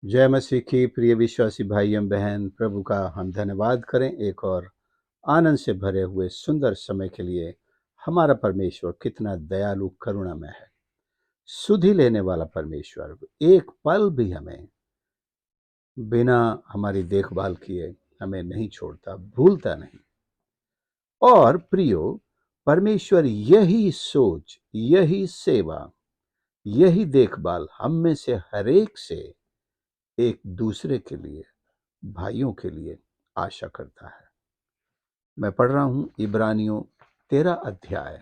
जय मसीह की प्रिय विश्वासी भाइयों बहन, प्रभु का हम धन्यवाद करें एक और आनंद से भरे हुए सुंदर समय के लिए। हमारा परमेश्वर कितना दयालु करुणामय है, सुधि लेने वाला परमेश्वर। एक पल भी हमें बिना हमारी देखभाल किए हमें नहीं छोड़ता, भूलता नहीं। और प्रियो, परमेश्वर यही सोच, यही सेवा, यही देखभाल हम में से हरेक से एक दूसरे के लिए, भाइयों के लिए आशा करता है। मैं पढ़ रहा हूं इब्रानियों 13 अध्याय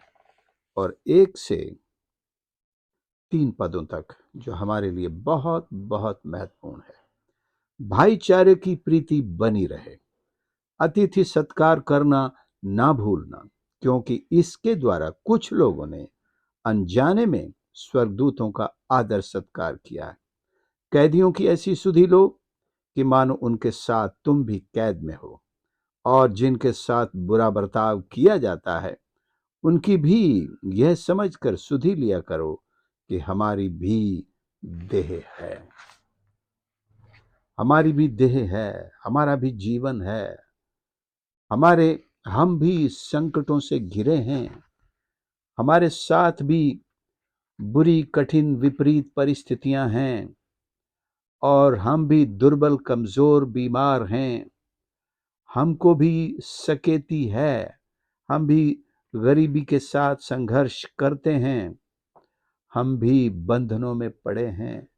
और 1 से 3 पदों तक, जो हमारे लिए बहुत बहुत महत्वपूर्ण है। भाईचारे की प्रीति बनी रहे, अतिथि सत्कार करना ना भूलना, क्योंकि इसके द्वारा कुछ लोगों ने अनजाने में स्वर्गदूतों का आदर सत्कार किया है। कैदियों की ऐसी सुधि लो कि मानो उनके साथ तुम भी कैद में हो, और जिनके साथ बुरा बर्ताव किया जाता है उनकी भी यह समझकर सुधि लिया करो कि हमारी भी देह है, हमारी भी देह है, हमारा भी जीवन है। हम भी संकटों से घिरे हैं, हमारे साथ भी बुरी कठिन विपरीत परिस्थितियां हैं, और हम भी दुर्बल कमजोर बीमार हैं। हमको भी सकेती है, हम भी गरीबी के साथ संघर्ष करते हैं, हम भी बंधनों में पड़े हैं,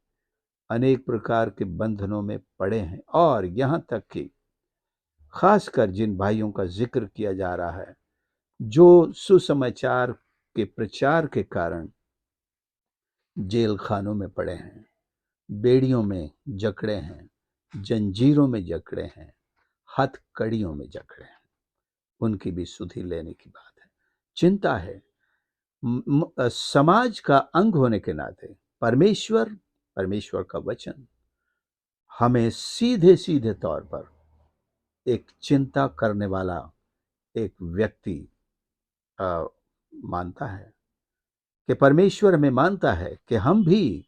अनेक प्रकार के बंधनों में पड़े हैं। और यहाँ तक कि खासकर जिन भाइयों का जिक्र किया जा रहा है, जो सुसमाचार के प्रचार के कारण जेल खानों में पड़े हैं, बेड़ियों में जकड़े हैं, जंजीरों में जकड़े हैं, हथकड़ियों में जकड़े हैं, उनकी भी सुधि लेने की बात है। चिंता है। समाज का अंग होने के नाते परमेश्वर का वचन हमें सीधे सीधे तौर पर एक चिंता करने वाला एक व्यक्ति मानता है, कि परमेश्वर हमें मानता है कि हम भी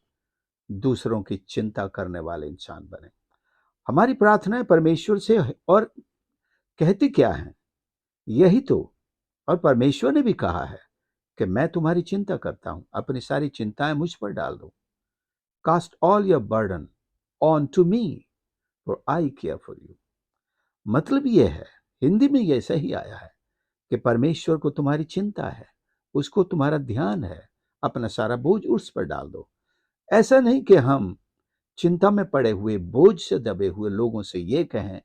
दूसरों की चिंता करने वाले इंसान बने। हमारी प्रार्थनाएं परमेश्वर से, और कहती क्या है, यही तो। और परमेश्वर ने भी कहा है कि मैं तुम्हारी चिंता करता हूं, अपनी सारी चिंताएं मुझ पर डाल दो। Cast all your burden on to me, for I care for you. मतलब यह है, हिंदी में ये सही आया है कि परमेश्वर को तुम्हारी चिंता है, उसको तुम्हारा ध्यान है, अपना सारा बोझ उस पर डाल दो। ऐसा नहीं कि हम चिंता में पड़े हुए, बोझ से दबे हुए लोगों से ये कहें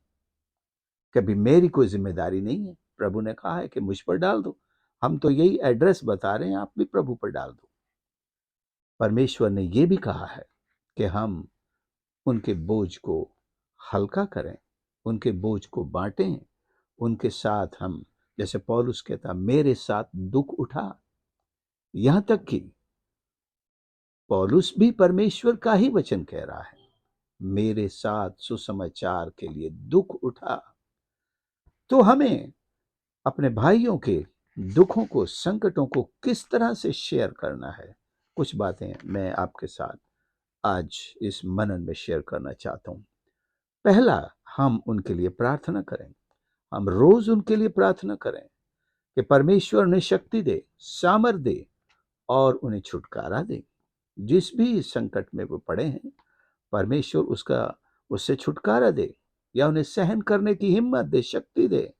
कि अभी मेरी कोई जिम्मेदारी नहीं है, प्रभु ने कहा है कि मुझ पर डाल दो। हम तो यही एड्रेस बता रहे हैं, आप भी प्रभु पर डाल दो। परमेश्वर ने यह भी कहा है कि हम उनके बोझ को हल्का करें, उनके बोझ को बांटें, उनके साथ हम, जैसे पौलुस कहता, मेरे साथ दुख उठा। यहां तक कि पौलुस भी परमेश्वर का ही वचन कह रहा है, मेरे साथ सुसमाचार के लिए दुख उठा। तो हमें अपने भाइयों के दुखों को, संकटों को किस तरह से शेयर करना है, कुछ बातें मैं आपके साथ आज इस मनन में शेयर करना चाहता हूं। पहला, हम उनके लिए प्रार्थना करें। हम रोज उनके लिए प्रार्थना करें कि परमेश्वर उन्हें शक्ति दे, सामर्थ दे, और उन्हें छुटकारा दे। जिस भी संकट में वो पड़े हैं, परमेश्वर उससे छुटकारा दे, या उन्हें सहन करने की हिम्मत दे, शक्ति दे।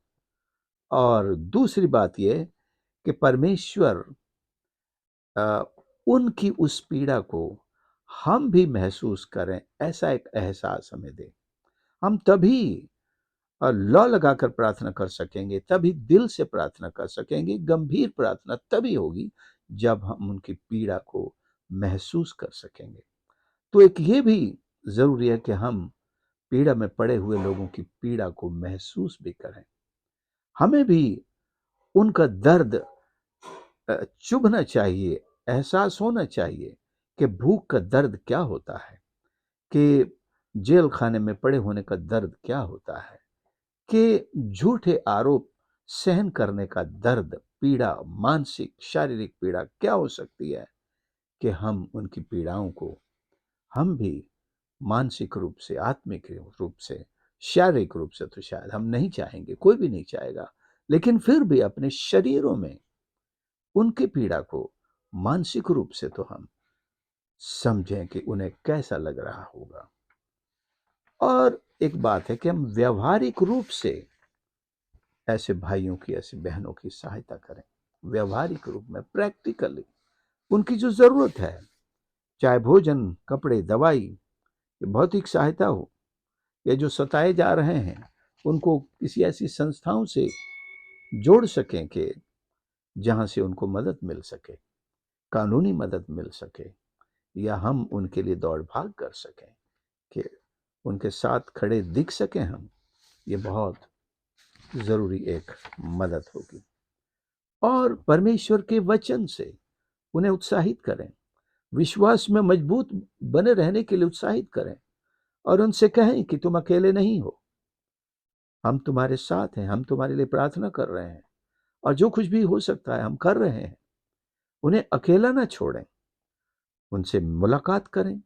और दूसरी बात यह कि परमेश्वर उनकी उस पीड़ा को हम भी महसूस करें, ऐसा एक एहसास हमें दे। हम तभी लौ लगाकर प्रार्थना कर सकेंगे, तभी दिल से प्रार्थना कर सकेंगे। गंभीर प्रार्थना तभी होगी जब हम उनकी पीड़ा को महसूस कर सकेंगे। तो एक ये भी जरूरी है कि हम पीड़ा में पड़े हुए लोगों की पीड़ा को महसूस भी करें। हमें भी उनका दर्द चुभना चाहिए, एहसास होना चाहिए कि भूख का दर्द क्या होता है, कि जेल खाने में पड़े होने का दर्द क्या होता है, कि झूठे आरोप सहन करने का दर्द, पीड़ा, मानसिक शारीरिक पीड़ा क्या हो सकती है, कि हम उनकी पीड़ाओं को हम भी मानसिक रूप से, आत्मिक रूप से, शारीरिक रूप से तो शायद हम नहीं चाहेंगे, कोई भी नहीं चाहेगा, लेकिन फिर भी अपने शरीरों में उनकी पीड़ा को मानसिक रूप से तो हम समझें कि उन्हें कैसा लग रहा होगा। और एक बात है कि हम व्यावहारिक रूप से ऐसे भाइयों की, ऐसी बहनों की सहायता करें, व्यावहारिक रूप में, प्रैक्टिकली उनकी जो जरूरत है, चाहे भोजन, कपड़े, दवाई, भौतिक सहायता हो, या जो सताए जा रहे हैं उनको किसी ऐसी संस्थाओं से जोड़ सकें कि जहां से उनको मदद मिल सके, कानूनी मदद मिल सके, या हम उनके लिए दौड़ भाग कर सकें कि उनके साथ खड़े दिख सकें हम, ये बहुत जरूरी एक मदद होगी। और परमेश्वर के वचन से उन्हें उत्साहित करें, विश्वास में मजबूत बने रहने के लिए उत्साहित करें, और उनसे कहें कि तुम अकेले नहीं हो, हम तुम्हारे साथ हैं, हम तुम्हारे लिए प्रार्थना कर रहे हैं, और जो कुछ भी हो सकता है हम कर रहे हैं। उन्हें अकेला ना छोड़ें, उनसे मुलाकात करें,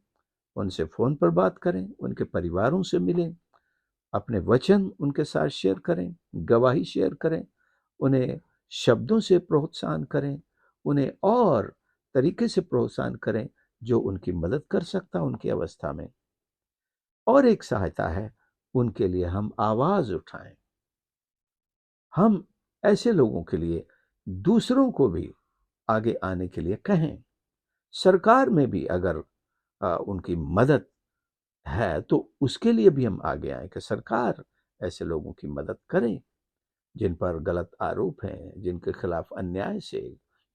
उनसे फोन पर बात करें, उनके परिवारों से मिलें, अपने वचन उनके साथ शेयर करें, गवाही शेयर करें, उन्हें शब्दों से प्रोत्साहन करें, उन्हें और तरीके से प्रोत्साहन करें जो उनकी मदद कर सकता उनकी अवस्था में। और एक सहायता है, उनके लिए हम आवाज उठाएं, हम ऐसे लोगों के लिए दूसरों को भी आगे आने के लिए कहें। सरकार में भी अगर उनकी मदद है तो उसके लिए भी हम आगे आए कि सरकार ऐसे लोगों की मदद करें जिन पर गलत आरोप हैं, जिनके खिलाफ अन्याय से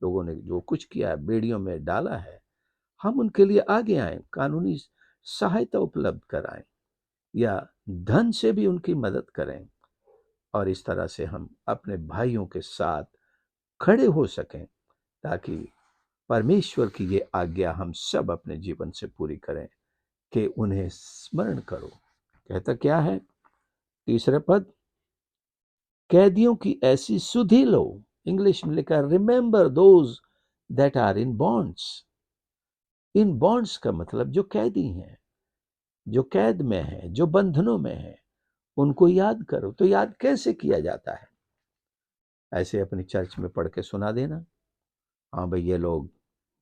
लोगों ने जो कुछ किया है, बेड़ियों में डाला है, हम उनके लिए आगे आए, कानूनी सहायता उपलब्ध कराएं, या धन से भी उनकी मदद करें, और इस तरह से हम अपने भाइयों के साथ खड़े हो सकें, ताकि परमेश्वर की ये आज्ञा हम सब अपने जीवन से पूरी करें कि उन्हें स्मरण करो। कहता क्या है तीसरे पद, कैदियों की ऐसी सुधि लो, इंग्लिश में लिखा remember those that are in bonds. In bonds का मतलब जो कैदी हैं, जो कैद में है, जो बंधनों में है, उनको याद करो। तो याद कैसे किया जाता है? ऐसे अपनी चर्च में पढ़ के सुना देना, हाँ भाई ये लोग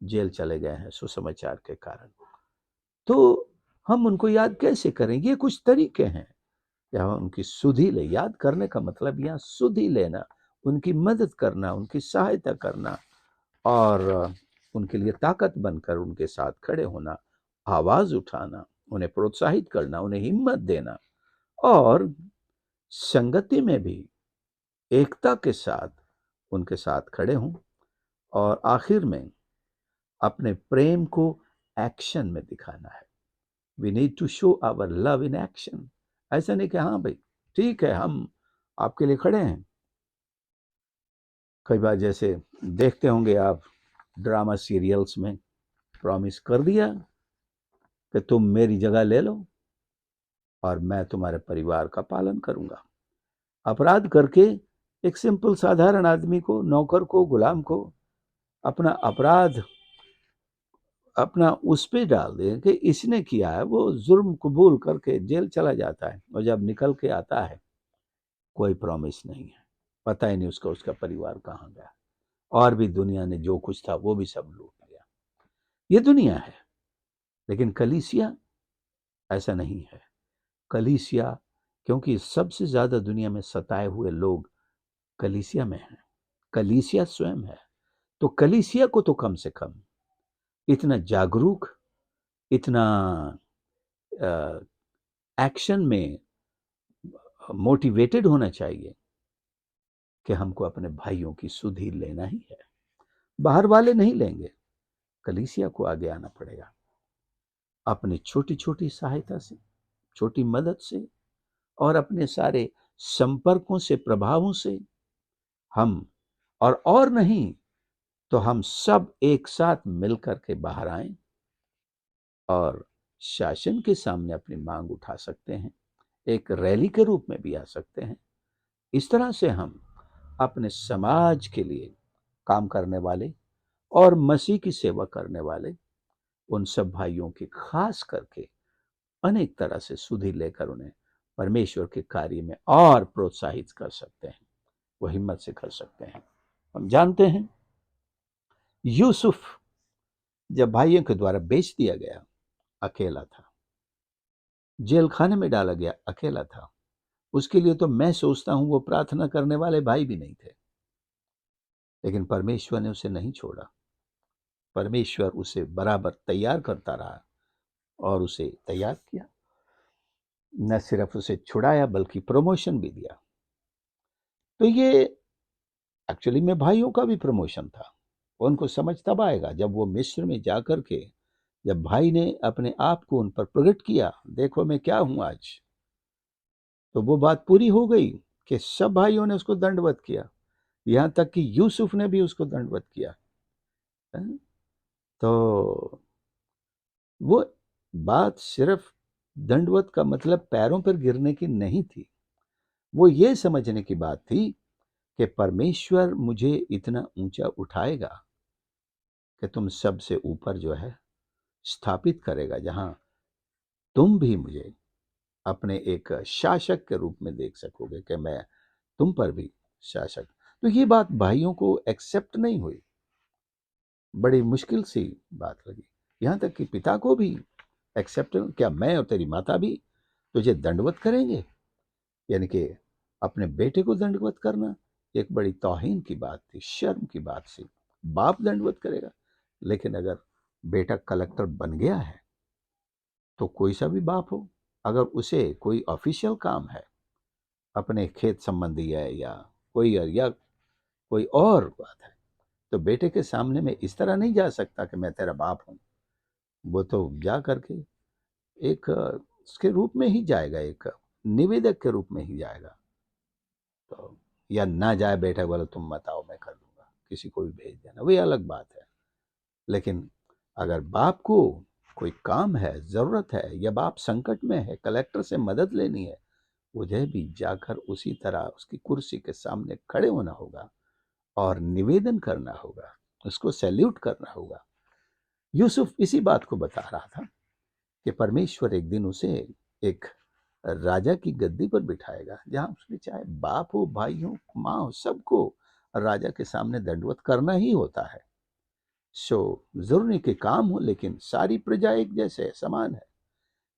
जेल चले गए हैं सुसमाचार के कारण, तो हम उनको याद कैसे करें? ये कुछ तरीके हैं। या उनकी सुधि ले, याद करने का मतलब यहाँ सुधि लेना, उनकी मदद करना, उनकी सहायता करना, और उनके लिए ताकत बनकर उनके साथ खड़े होना, आवाज उठाना, उन्हें प्रोत्साहित करना, उन्हें हिम्मत देना, और संगति में भी एकता के साथ उनके साथ खड़े हों। और आखिर में अपने प्रेम को एक्शन में दिखाना है। We need to show our love in action. ऐसा नहीं कि हाँ भाई ठीक है हम आपके लिए खड़े हैं। कई बार जैसे देखते होंगे आप ड्रामा सीरियल्स में, प्रॉमिस कर दिया कि तुम मेरी जगह ले लो और मैं तुम्हारे परिवार का पालन करूंगा। अपराध करके एक सिंपल साधारण आदमी को, नौकर को, गुलाम को अपना अपराध अपना उस पे डाल दें कि इसने किया है, वो जुर्म कबूल करके जेल चला जाता है, और जब निकल के आता है कोई प्रॉमिस नहीं है, पता ही नहीं उसका उसका परिवार कहाँ गया, और भी दुनिया ने जो कुछ था वो भी सब लूट लिया। ये दुनिया है, लेकिन कलीसिया ऐसा नहीं है। कलीसिया, क्योंकि सबसे ज्यादा दुनिया में सताए हुए लोग कलीसिया में हैं, कलीसिया स्वयं है, तो कलीसिया को तो कम से कम इतना जागरूक, इतना एक्शन में मोटिवेटेड होना चाहिए कि हमको अपने भाइयों की सुधि लेना ही है। बाहर वाले नहीं लेंगे, कलीसिया को आगे आना पड़ेगा। अपनी छोटी छोटी सहायता से, छोटी मदद से, और अपने सारे संपर्कों से, प्रभावों से हम, और नहीं तो हम सब एक साथ मिलकर के बाहर आए और शासन के सामने अपनी मांग उठा सकते हैं, एक रैली के रूप में भी आ सकते हैं। इस तरह से हम अपने समाज के लिए काम करने वाले और मसीह की सेवा करने वाले उन सब भाइयों की, खास करके अनेक तरह से सुधि लेकर उन्हें परमेश्वर के कार्य में और प्रोत्साहित कर सकते हैं, वो हिम्मत से कर सकते हैं। हम जानते हैं यूसुफ जब भाइयों के द्वारा बेच दिया गया, अकेला था, जेल खाने में डाला गया, अकेला था। उसके लिए तो मैं सोचता हूं वो प्रार्थना करने वाले भाई भी नहीं थे, लेकिन परमेश्वर ने उसे नहीं छोड़ा। परमेश्वर उसे बराबर तैयार करता रहा और उसे तैयार किया। न सिर्फ उसे छुड़ाया बल्कि प्रमोशन भी दिया। तो ये एक्चुअली में भाइयों का भी प्रमोशन था। उनको समझ तब आएगा जब वो मिस्र में जाकर के, जब भाई ने अपने आप को उन पर प्रकट किया, देखो मैं क्या हूं आज, तो वो बात पूरी हो गई कि सब भाइयों ने उसको दंडवत किया, यहां तक कि यूसुफ ने भी उसको दंडवत किया। तो वो बात सिर्फ दंडवत का मतलब पैरों पर गिरने की नहीं थी, वो ये समझने की बात थी कि परमेश्वर मुझे इतना ऊंचा उठाएगा कि तुम सबसे ऊपर जो है स्थापित करेगा, जहां तुम भी मुझे अपने एक शासक के रूप में देख सकोगे कि मैं तुम पर भी शासक। तो ये बात भाइयों को एक्सेप्ट नहीं हुई, बड़ी मुश्किल सी बात लगी। यहां तक कि पिता को भी एक्सेप्ट, क्या मैं और तेरी माता भी तुझे दंडवत करेंगे? यानी कि अपने बेटे को दंडवत करना एक बड़ी तौहीन की बात थी, शर्म की बात थी। बाप दंडवत करेगा, लेकिन अगर बेटा कलेक्टर बन गया है तो कोई सा भी बाप हो, अगर उसे कोई ऑफिशियल काम है, अपने खेत संबंधी है या कोई और बात है, तो बेटे के सामने में इस तरह नहीं जा सकता कि मैं तेरा बाप हूं। वो तो जा करके एक उसके रूप में ही जाएगा, एक निवेदक के रूप में ही जाएगा। तो या ना जाए, बेटा बोले तुम मत आओ, मैं कर दूंगा, किसी को भी भेज देना, वही अलग बात है। लेकिन अगर बाप को कोई काम है, जरूरत है, या बाप संकट में है, कलेक्टर से मदद लेनी है, मुझे भी जाकर उसी तरह उसकी कुर्सी के सामने खड़े होना होगा और निवेदन करना होगा, उसको सैल्यूट करना होगा। यूसुफ इसी बात को बता रहा था कि परमेश्वर एक दिन उसे एक राजा की गद्दी पर बिठाएगा, जहां उसने चाहे बाप हो, भाई हो, माँ हो, सबको राजा के सामने दंडवत करना ही होता है। सो जरूरी के काम हो, लेकिन सारी प्रजा एक जैसे समान है।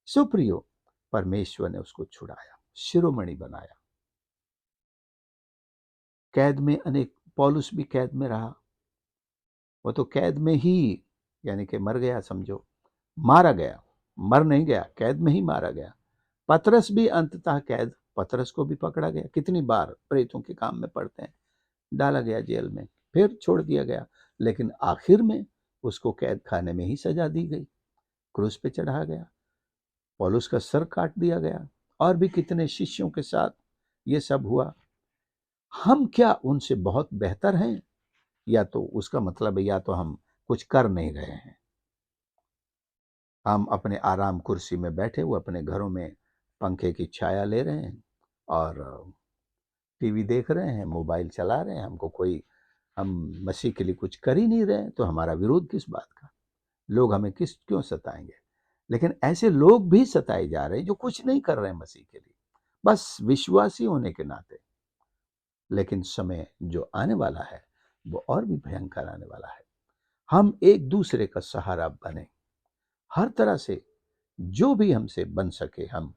सुप्रियो, परमेश्वर ने उसको छुड़ाया, शिरोमणि बनाया। कैद में अनेक, पौलुस भी कैद में रहा, वो तो कैद में ही, यानी कि मर गया, समझो मारा गया, मर नहीं गया, कैद में ही मारा गया। पतरस भी अंततः कैद, पतरस को भी पकड़ा गया, कितनी बार प्रेतों के काम में पड़ते हैं, डाला गया जेल में, फिर छोड़ दिया गया, लेकिन आखिर में उसको कैद खाने में ही सजा दी गई, क्रूस पे चढ़ा गया, पौलुस का सर काट दिया गया, और भी कितने शिष्यों के साथ ये सब हुआ। हम क्या उनसे बहुत बेहतर हैं? या तो उसका मतलब है या तो हम कुछ कर नहीं रहे हैं, हम अपने आराम कुर्सी में बैठे हुए अपने घरों में पंखे की छाया ले रहे हैं और टीवी देख रहे हैं, मोबाइल चला रहे हैं, हमको कोई, हम मसीह के लिए कुछ कर ही नहीं रहे हैं, तो हमारा विरोध किस बात का? लोग हमें किस क्यों सताएंगे? लेकिन ऐसे लोग भी सताए जा रहे हैं जो कुछ नहीं कर रहे हैं मसीह के लिए, बस विश्वासी होने के नाते। लेकिन समय जो आने वाला है वो और भी भयंकर आने वाला है। हम एक दूसरे का सहारा बने, हर तरह से जो भी हमसे बन सके हम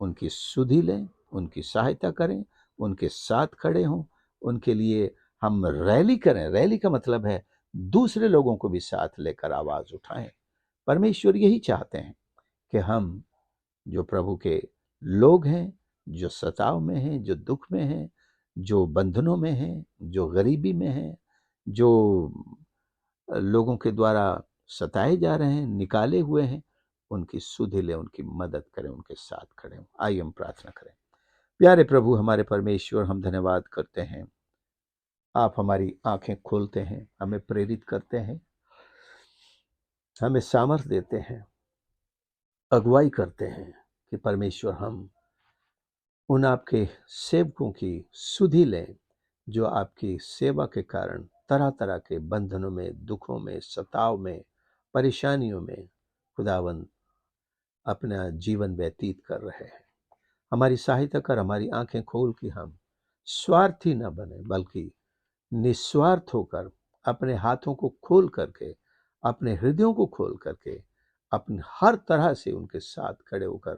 उनकी सुधि लें, उनकी सहायता करें, उनके साथ खड़े हों, उनके लिए हम रैली करें। रैली का मतलब है दूसरे लोगों को भी साथ लेकर आवाज उठाएं। परमेश्वर यही चाहते हैं कि हम जो प्रभु के लोग हैं, जो सताव में हैं, जो दुख में हैं, जो बंधनों में हैं, जो गरीबी में हैं, जो लोगों के द्वारा सताए जा रहे हैं, निकाले हुए हैं, उनकी सुधि लें, उनकी मदद करें, उनके साथ खड़े हों। आइए हम प्रार्थना करें। प्यारे प्रभु, हमारे परमेश्वर, हम धन्यवाद करते हैं, आप हमारी आंखें खोलते हैं, हमें प्रेरित करते हैं, हमें सामर्थ देते हैं, अगुवाई करते हैं कि परमेश्वर हम उन आपके सेवकों की सुधि लें जो आपकी सेवा के कारण तरह तरह के बंधनों में, दुखों में, सताव में, परेशानियों में खुदावंद अपना जीवन व्यतीत कर रहे हैं। हमारी सहायता कर, हमारी आंखें खोल कि हम स्वार्थी न बने, बल्कि निस्वार्थ होकर अपने हाथों को खोल करके, अपने हृदयों को खोल करके, अपने हर तरह से उनके साथ खड़े होकर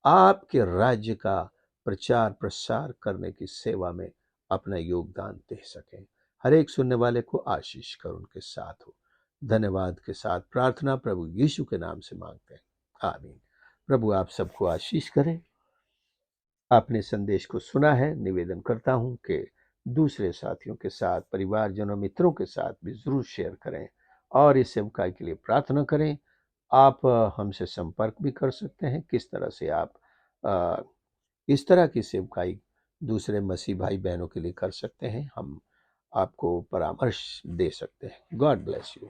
आपके राज्य का प्रचार प्रसार करने की सेवा में अपना योगदान दे सकें। हर एक सुनने वाले को आशीष कर उनके साथ हो। धन्यवाद के साथ प्रार्थना प्रभु यीशु के नाम से मांगते हैं, आमीन। प्रभु आप सबको आशीष करें। आपने संदेश को सुना है, निवेदन करता हूं कि दूसरे साथियों के साथ, परिवारजनों, मित्रों के साथ भी जरूर शेयर करें और इस सेवकाई के लिए प्रार्थना करें। आप हमसे संपर्क भी कर सकते हैं, किस तरह से आप अ, इस तरह की सेवकाई दूसरे मसीह भाई बहनों के लिए कर सकते हैं, हम आपको परामर्श दे सकते हैं। God bless you.